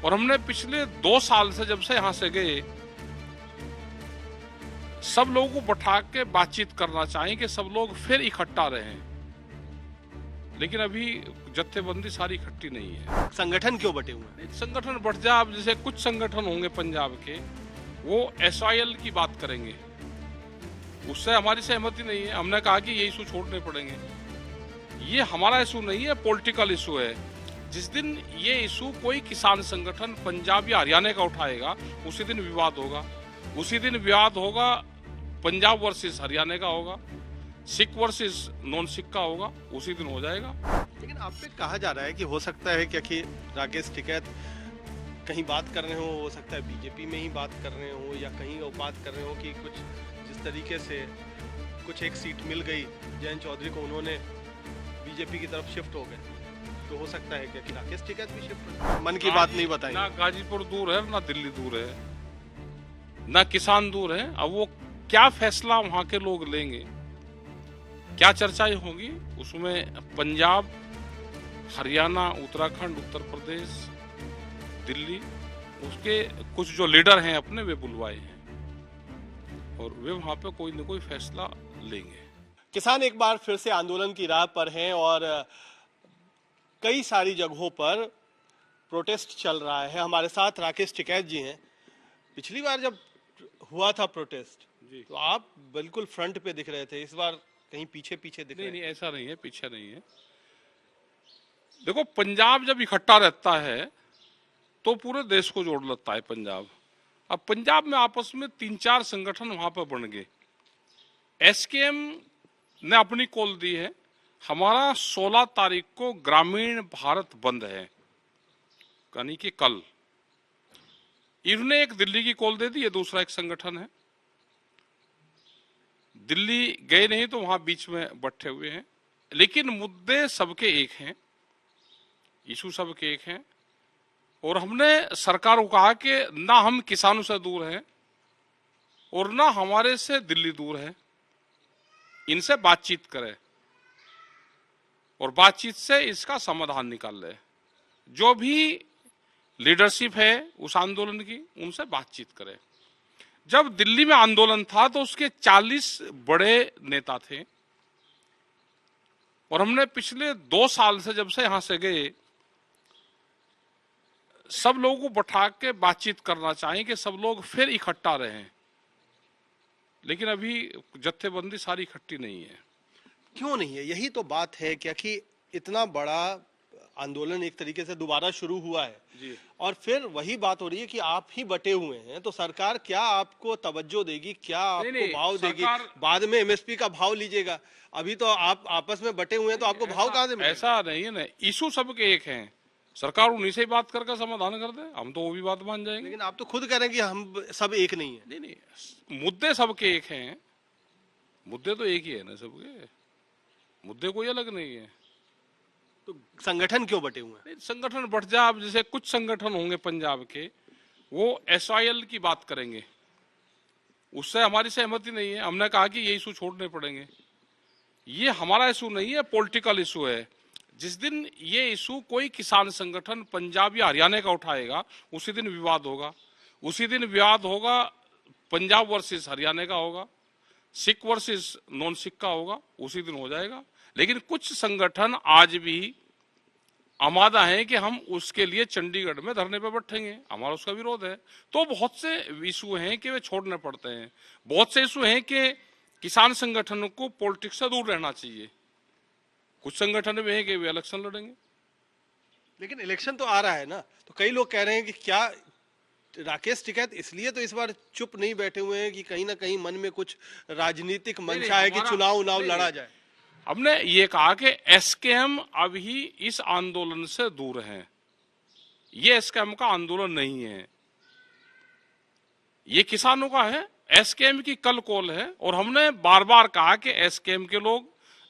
और हमने पिछले 2 साल से जब से यहां से गए सब लोगों को बैठा के बातचीत करना चाहिए कि सब लोग फिर इकट्ठा रहें, लेकिन अभी जत्थेबंदी सारी इकट्ठी नहीं है। संगठन क्यों बटे हुए हैं? संगठन बढ़ जाए, अब जैसे कुछ संगठन होंगे पंजाब के, वो SYL की बात करेंगे, उससे हमारी सहमति नहीं है। हमने कहा कि ये इशू छोड़ने पड़ेंगे। ये हमारा इशू नहीं है, पॉलिटिकल इशू है। जिस दिन ये इशू कोई किसान संगठन पंजाब या हरियाणा का उठाएगा, उसी दिन विवाद होगा। उसी दिन विवाद होगा, पंजाब वर्सेस हरियाणा का होगा, सिख वर्सेस नॉन सिख का होगा, उसी दिन हो जाएगा। लेकिन आप पे कहा जा रहा है कि हो सकता है कि राकेश टिकैत कहीं बात कर रहे हो सकता है बीजेपी में ही बात कर रहे हो या कहीं और बात कर रहे हो कि कुछ जिस तरीके से कुछ एक सीट मिल गई जयंत चौधरी को, उन्होंने बीजेपी की तरफ शिफ्ट हो गए, तो हो सकता है कि राकेश टिकैत भी शिफ्ट हो। मन की बात नहीं बताई। ना गाजीपुर दूर है, ना दिल्ली दूर है, ना किसान दूर है। अब वो क्या फैसला वहां के लोग लेंगे, क्या चर्चाएं होगी, उसमें पंजाब, हरियाणा, उत्तराखंड, उत्तर प्रदेश, दिल्ली, उसके कुछ जो लीडर हैं अपने, वे बुलवाए हैं और वे वहां पे कोई न कोई फैसला लेंगे। किसान एक बार फिर से आंदोलन की राह पर हैं और कई सारी जगहों पर प्रोटेस्ट चल रहा है। हमारे साथ राकेश टिकैत जी हैं। पिछली बार जब हुआ था प्रोटेस्ट जी। तो आप बिल्कुल फ्रंट पे दिख रहे थे, इस बार कहीं पीछे पीछे दिख रहे हैं। नहीं, ऐसा नहीं है, पीछे नहीं है। देखो, पंजाब जब इकट्ठा रहता है तो पूरे देश को जोड़ लेता है पंजाब। अब पंजाब में आपस में 3-4 संगठन वहां पर बन गए। SKM ने अपनी कॉल दी है, हमारा 16 तारीख को ग्रामीण भारत बंद है, यानी कि कल। इन्होंने एक दिल्ली की कॉल दे दी, ये दूसरा एक संगठन है। दिल्ली गए नहीं तो वहां बीच में बैठे हुए हैं, लेकिन मुद्दे सबके एक हैं, इशू सबके एक हैं। और हमने सरकार को कहा कि ना हम किसानों से दूर हैं और ना हमारे से दिल्ली दूर है, इनसे बातचीत करें और बातचीत से इसका समाधान निकाल ले। जो भी लीडरशिप है उस आंदोलन की, उनसे बातचीत करें। जब दिल्ली में आंदोलन था तो उसके 40 बड़े नेता थे और हमने पिछले 2 साल से जब से यहां से गए सब लोगों को बैठा के बातचीत करना चाहिए कि सब लोग फिर इकट्ठा रहें, लेकिन अभी जत्थेबंदी सारी इकट्ठी नहीं है। क्यों नहीं है? यही तो बात है कि इतना बड़ा आंदोलन एक तरीके से दोबारा शुरू हुआ है जी। और फिर वही बात हो रही है कि आप ही बटे हुए हैं, तो सरकार क्या आपको तवज्जो देगी, क्या आपको भाव देगी? बाद में MSP का भाव लीजिएगा, अभी तो आप आपस में बटे हुए हैं तो आपको भाव कहां से मिलेगा? ऐसा नहीं है ना, इशू सबके एक हैं, सरकार उन्हीं से ही बात करके समाधान कर दे, हम तो वो भी बात मान जाएंगे। लेकिन आप तो खुद कह रहे हैं कि हम सब एक नहीं है। नहीं नहीं, मुद्दे सबके एक हैं, मुद्दे तो एक ही है ना सबके, मुद्दे कोई अलग नहीं है। तो संगठन क्यों बटे हुए हैं? संगठन बढ़ जाए, अब जैसे कुछ संगठन होंगे पंजाब के, वो SYL की बात करेंगे, उससे हमारी सहमति नहीं है। हमने कहा कि ये इशू छोड़ने पड़ेंगे। ये हमारा इशू नहीं है, पॉलिटिकल इशू है। जिस दिन ये इशू कोई किसान संगठन पंजाब या हरियाणा का उठाएगा, उसी दिन विवाद होगा। उसी दिन विवाद होगा, पंजाब वर्सेस हरियाणा का होगा, सिख वर्सेस नॉन सिख का होगा, उसी दिन हो जाएगा। लेकिन कुछ संगठन आज भी आमादा है कि हम उसके लिए चंडीगढ़ में धरने पर बैठेंगे, हमारा उसका विरोध है। तो बहुत से इशू हैं कि वे छोड़ने पड़ते हैं। बहुत से इशू हैं कि किसान संगठनों को पॉलिटिक्स से दूर रहना चाहिए। कुछ संगठन में है कि वे इलेक्शन लड़ेंगे। लेकिन इलेक्शन तो आ रहा है ना, तो कई लोग कह रहे हैं कि क्या राकेश टिकैत इसलिए तो इस बार चुप नहीं बैठे हुए हैं कि कहीं ना कहीं मन में कुछ राजनीतिक मंशा है कि चुनाव लड़ा जाए? हमने ये कहा कि SKM अभी इस आंदोलन से दूर है, ये SKM का आंदोलन नहीं है, ये किसानों का है। SKM की कल कॉल है और हमने बार बार कहा कि SKM के लोग,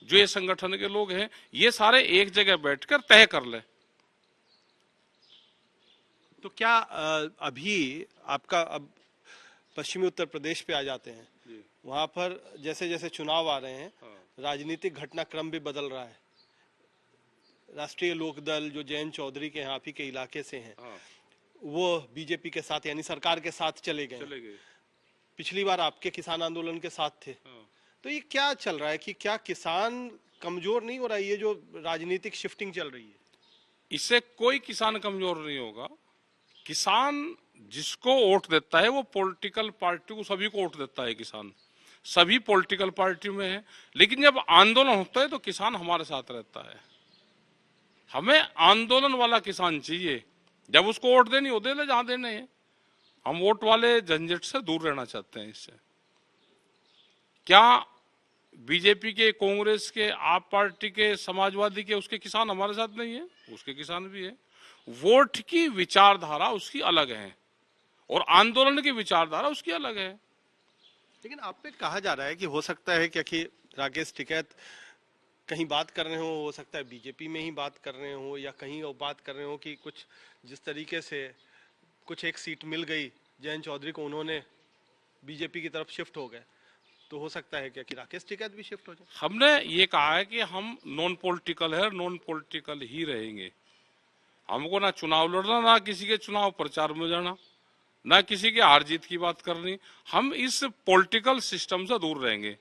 जो ये संगठन के लोग हैं, ये सारे एक जगह बैठकर तय कर ले। तो क्या अभी आपका, अब पश्चिमी उत्तर प्रदेश पे आ जाते हैं, वहां पर जैसे जैसे चुनाव आ रहे हैं, राजनीतिक घटनाक्रम भी बदल रहा है। राष्ट्रीय लोकदल जो जयंत चौधरी के यहाँ आप ही के इलाके से हैं, वो बीजेपी के साथ यानी सरकार के साथ चले गए। पिछली बार आपके किसान आंदोलन के साथ थे। तो ये क्या चल रहा है कि क्या किसान कमजोर नहीं हो रहा है, ये जो राजनीतिक शिफ्टिंग चल रही है? इससे कोई किसान कमजोर नहीं होगा। किसान जिसको वोट देता है वो पॉलिटिकल पार्टी को, सभी को वोट देता है किसान, सभी पॉलिटिकल पार्टी में है। लेकिन जब आंदोलन होता है तो किसान हमारे साथ रहता है। हमें आंदोलन वाला किसान चाहिए। जब उसको वोट देनी हो दे ले, जहां देने हैं। हम वोट वाले झंझट से दूर रहना चाहते हैं। इससे क्या बीजेपी के, कांग्रेस के, आप पार्टी के, समाजवादी के उसके किसान हमारे साथ नहीं है? उसके किसान भी है। वोट की विचारधारा उसकी अलग है और आंदोलन की विचारधारा उसकी अलग है। लेकिन आप पे कहा जा रहा है कि हो सकता है कि राकेश टिकैत कहीं बात कर रहे हो सकता है बीजेपी में ही बात कर रहे हो, या कहीं और बात कर रहे हो कि कुछ जिस तरीके से कुछ एक सीट मिल गई जयंत चौधरी को, उन्होंने बीजेपी की तरफ शिफ्ट हो गए, तो हो सकता है क्या कि राकेश टिकैत भी शिफ्ट हो जाए? हमने ये कहा है कि हम नॉन पॉलिटिकल है, नॉन पॉलिटिकल ही रहेंगे। हमको ना चुनाव लड़ना, ना किसी के चुनाव प्रचार में जाना, ना किसी के हार जीत की बात करनी। हम इस पॉलिटिकल सिस्टम से दूर रहेंगे।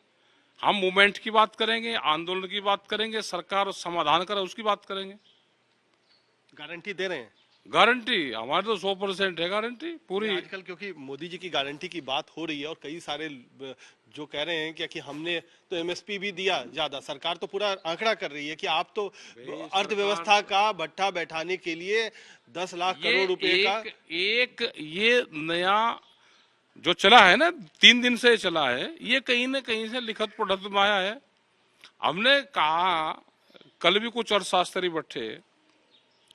हम मूवमेंट की बात करेंगे, आंदोलन की बात करेंगे, सरकार समाधान करे उसकी बात करेंगे। गारंटी दे रहे हैं? गारंटी हमारे तो 100% है गारंटी पूरी। आजकल क्योंकि मोदी जी की गारंटी की बात हो रही है और कई सारे जो कह रहे हैं कि हमने तो एमएसपी भी दिया ज्यादा, सरकार तो पूरा आंकड़ा कर रही है कि आप तो अर्थव्यवस्था का भट्ठा बैठाने के लिए 10 लाख करोड़ रुपए का एक ये नया जो चला है ना, 3 दिन से चला है, ये कहीं न कहीं से लिखत पढ़त में आया है। हमने कहा कल भी कुछ अर्थशास्त्री बैठे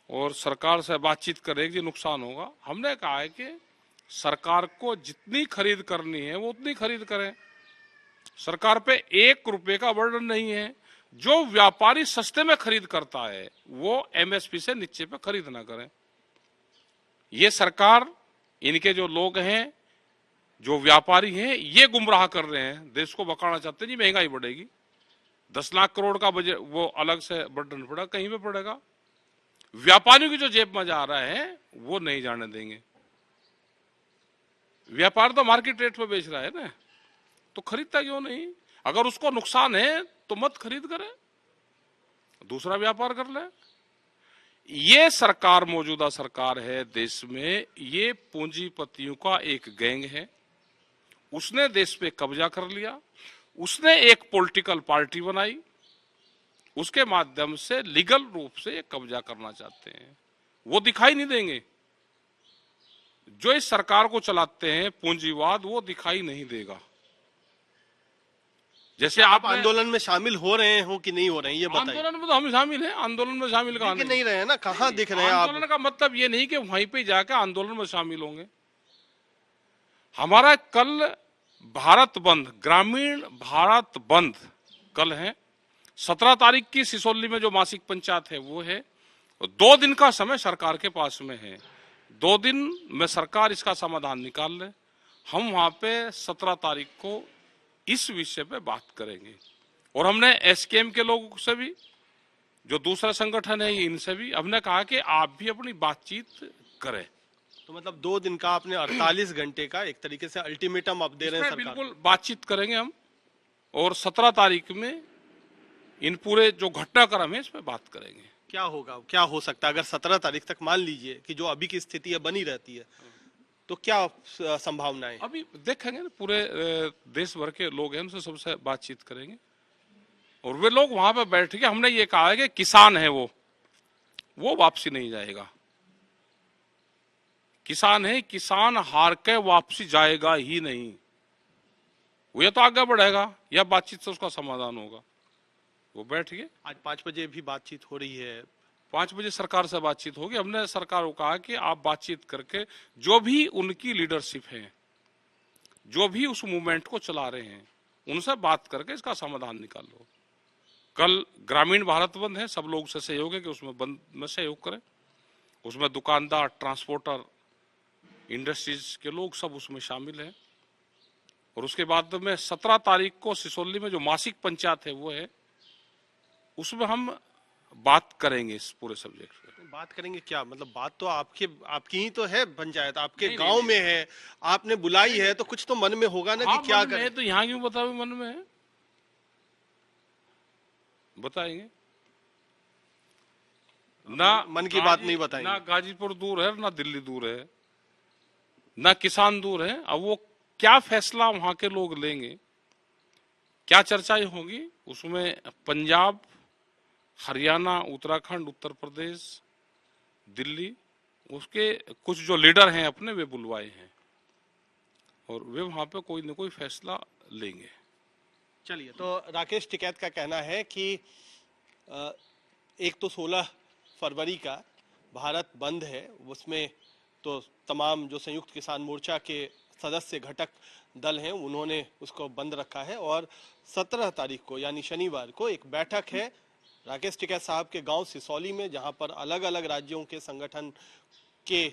और सरकार से बातचीत करें कि नुकसान होगा। हमने कहा है कि सरकार को जितनी खरीद करनी है वो उतनी खरीद करें। सरकार पे 1 रुपए का बर्डन नहीं है। जो व्यापारी सस्ते में खरीद करता है वो एमएसपी से नीचे पे खरीद ना करें। ये सरकार, इनके जो लोग हैं, जो व्यापारी हैं, ये गुमराह कर रहे हैं, देश को बकाना चाहते हैं। जी महंगाई बढ़ेगी, 10 लाख करोड़ का बजट वो अलग से बर्डन पड़ा, कहीं पे पड़ेगा। व्यापारियों की जो जेब में जा रहा है वो नहीं जाने देंगे। व्यापार तो मार्केट रेट पे बेच रहा है ना, तो खरीदता क्यों नहीं? अगर उसको नुकसान है तो मत खरीद करे, दूसरा व्यापार कर ले। ये सरकार, मौजूदा सरकार है देश में, ये पूंजीपतियों का एक गैंग है। उसने देश पे कब्जा कर लिया। उसने एक पॉलिटिकल पार्टी बनाई, उसके माध्यम से लीगल रूप से ये कब्जा करना चाहते हैं। वो दिखाई नहीं देंगे। जो इस सरकार को चलाते हैं पूंजीवाद, वो दिखाई नहीं देगा। जैसे आप आंदोलन में शामिल हो रहे हो कि नहीं हो रहे हैं, ये बताइए। आंदोलन में तो हम शामिल हैं। आंदोलन में शामिल कहाँ नहीं रहे हैं ना, कहाँ दिख रहे हैं आप? आंदोलन का मतलब ये नहीं कि वहीं पे जाकर आंदोलन में शामिल होंगे। हमारा कल भारत बंद, ग्रामीण भारत बंद कल है। 17 तारीख की सिसोली में जो मासिक पंचायत है वो है। 2 दिन का समय सरकार के पास में है। 2 दिन में सरकार इसका समाधान निकाल ले। हम वहां पे 17 तारीख को इस विषय पे बात करेंगे। और हमने एसकेएम के लोगों से भी, जो दूसरा संगठन है, इनसे भी हमने कहा कि आप भी अपनी बातचीत करें। तो मतलब 2 दिन का आपने 48 घंटे का एक तरीके से अल्टीमेटम आप दे रहे हैं सरकार? बिल्कुल बातचीत करेंगे हम, और 17 तारीख में इन पूरे जो घटनाक्रम है इस पे बात करेंगे। क्या होगा, क्या हो सकता है अगर 17 तारीख तक मान लीजिए कि जो अभी की स्थिति है बनी रहती है, तो क्या संभावनाएं? अभी देखेंगे ना, पूरे देश भर के लोग हैं, उनसे सबसे बातचीत करेंगे और वे लोग वहां पे बैठ के, हमने ये कहा है कि किसान है वो वापसी नहीं जाएगा। किसान है, किसान हार के वापसी जाएगा ही नहीं। वो या तो आगे बढ़ेगा या बातचीत से उसका समाधान होगा। वो बैठ गए। आज 5 बजे भी बातचीत हो रही है। 5 बजे सरकार से बातचीत होगी। हमने सरकार को कहा कि आप बातचीत करके जो भी उनकी लीडरशिप है, जो भी उस मूवमेंट को चला रहे हैं, उनसे बात करके इसका समाधान निकाल लो। कल ग्रामीण भारत बंद है, सब लोग से सहयोग है कि उसमें बंद में सहयोग करें। उसमें दुकानदार, ट्रांसपोर्टर, इंडस्ट्रीज के लोग सब उसमें शामिल हैं। और उसके बाद में 17 तारीख को सिसोली में जो मासिक पंचायत है वो है, उसमें हम बात करेंगे इस पूरे सब्जेक्ट पे। बात करेंगे क्या, मतलब बात तो आपकी ही तो है, पंचायत आपके नहीं, गांव नहीं, में है, आपने बुलाई है, तो कुछ तो मन में होगा ना हाँ, कि क्या मन में है करें। तो यहाँ क्यों बताओ मन में है, बताएंगे ना। मन की बात नहीं बताएंगे। ना गाजीपुर दूर है ना दिल्ली दूर है ना किसान दूर है। अब वो क्या फैसला वहां के लोग लेंगे, क्या चर्चाएं होगी उसमें पंजाब, हरियाणा, उत्तराखंड, उत्तर प्रदेश, दिल्ली, उसके कुछ जो लीडर हैं अपने वे बुलवाए हैं और वे वहां पे कोई न कोई फैसला लेंगे। चलिए, तो राकेश टिकैत का कहना है कि एक तो 16 फरवरी का भारत बंद है, उसमें तो तमाम जो संयुक्त किसान मोर्चा के सदस्य घटक दल हैं उन्होंने उसको बंद रखा है, और 17 तारीख को यानी शनिवार को एक बैठक है राकेश टिकैत साहब के गांव सिसौली में, जहां पर अलग अलग राज्यों के संगठन के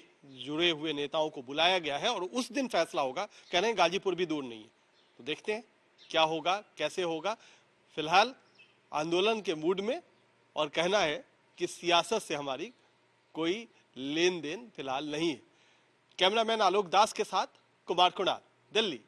जुड़े हुए नेताओं को बुलाया गया है और उस दिन फैसला होगा। कह रहे हैं गाजीपुर भी दूर नहीं है, तो देखते हैं क्या होगा, कैसे होगा। फिलहाल आंदोलन के मूड में, और कहना है कि सियासत से हमारी कोई लेन देन फिलहाल नहीं है। कैमरामैन आलोक दास के साथ कुमार कुणाल, दिल्ली।